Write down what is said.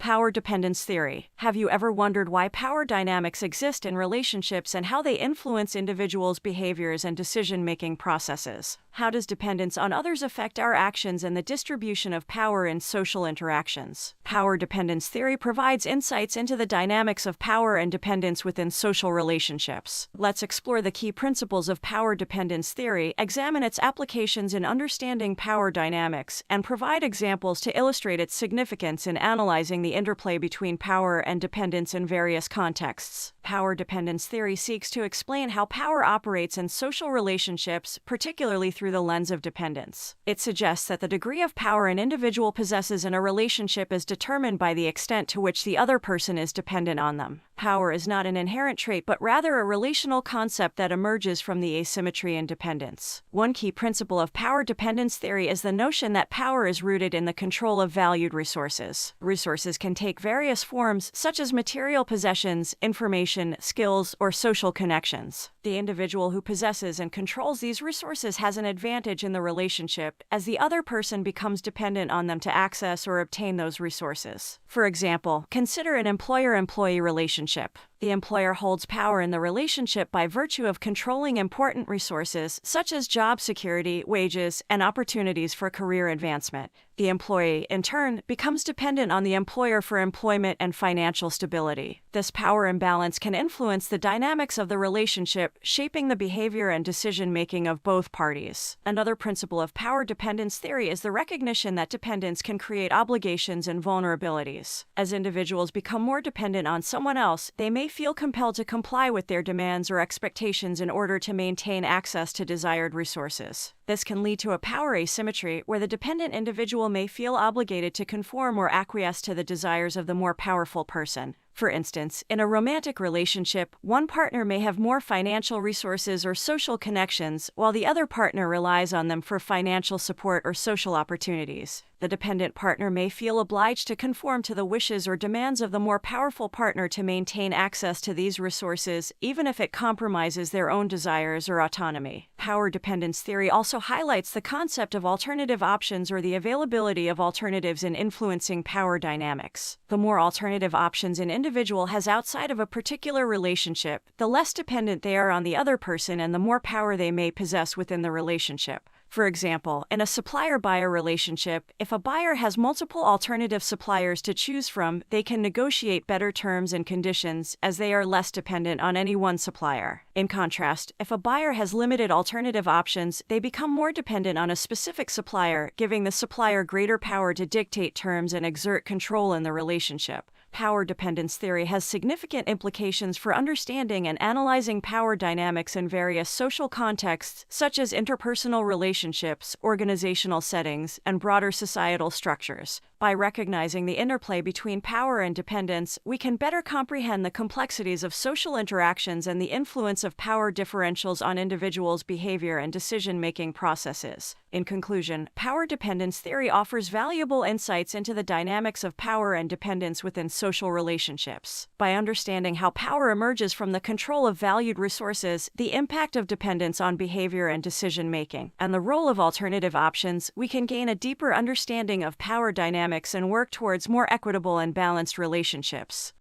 Power dependence theory. Have you ever wondered why power dynamics exist in relationships and how they influence individuals' behaviors and decision-making processes? How does dependence on others affect our actions and the distribution of power in social interactions? Power dependence theory provides insights into the dynamics of power and dependence within social relationships. Let's explore the key principles of power dependence theory, examine its applications in understanding power dynamics, and provide examples to illustrate its significance in analyzing the interplay between power and dependence in various contexts. Power dependence theory seeks to explain how power operates in social relationships, particularly through the lens of dependence. It suggests that the degree of power an individual possesses in a relationship is determined by the extent to which the other person is dependent on them. Power is not an inherent trait, but rather a relational concept that emerges from the asymmetry in dependence. One key principle of power dependence theory is the notion that power is rooted in the control of valued resources. Resources can take various forms, such as material possessions, information, skills, or social connections. The individual who possesses and controls these resources has an advantage in the relationship, as the other person becomes dependent on them to access or obtain those resources. For example, consider an employer-employee relationship. The employer holds power in the relationship by virtue of controlling important resources such as job security, wages, and opportunities for career advancement. The employee, in turn, becomes dependent on the employer for employment and financial stability. This power imbalance can influence the dynamics of the relationship, shaping the behavior and decision-making of both parties. Another principle of power dependence theory is the recognition that dependence can create obligations and vulnerabilities. As individuals become more dependent on someone else, they may feel compelled to comply with their demands or expectations in order to maintain access to desired resources. This can lead to a power asymmetry where the dependent individual may feel obligated to conform or acquiesce to the desires of the more powerful person. For instance, in a romantic relationship, one partner may have more financial resources or social connections, while the other partner relies on them for financial support or social opportunities. The dependent partner may feel obliged to conform to the wishes or demands of the more powerful partner to maintain access to these resources, even if it compromises their own desires or autonomy. Power dependence theory also highlights the concept of alternative options or the availability of alternatives in influencing power dynamics. The more alternative options an individual has outside of a particular relationship, the less dependent they are on the other person and the more power they may possess within the relationship. For example, in a supplier-buyer relationship, if a buyer has multiple alternative suppliers to choose from, they can negotiate better terms and conditions as they are less dependent on any one supplier. In contrast, if a buyer has limited alternative options, they become more dependent on a specific supplier, giving the supplier greater power to dictate terms and exert control in the relationship. Power dependence theory has significant implications for understanding and analyzing power dynamics in various social contexts, such as interpersonal relationships, organizational settings, and broader societal structures. By recognizing the interplay between power and dependence, we can better comprehend the complexities of social interactions and the influence of power differentials on individuals' behavior and decision-making processes. In conclusion, power dependence theory offers valuable insights into the dynamics of power and dependence within social relationships. By understanding how power emerges from the control of valued resources, the impact of dependence on behavior and decision-making, and the role of alternative options, we can gain a deeper understanding of power dynamics and work towards more equitable and balanced relationships.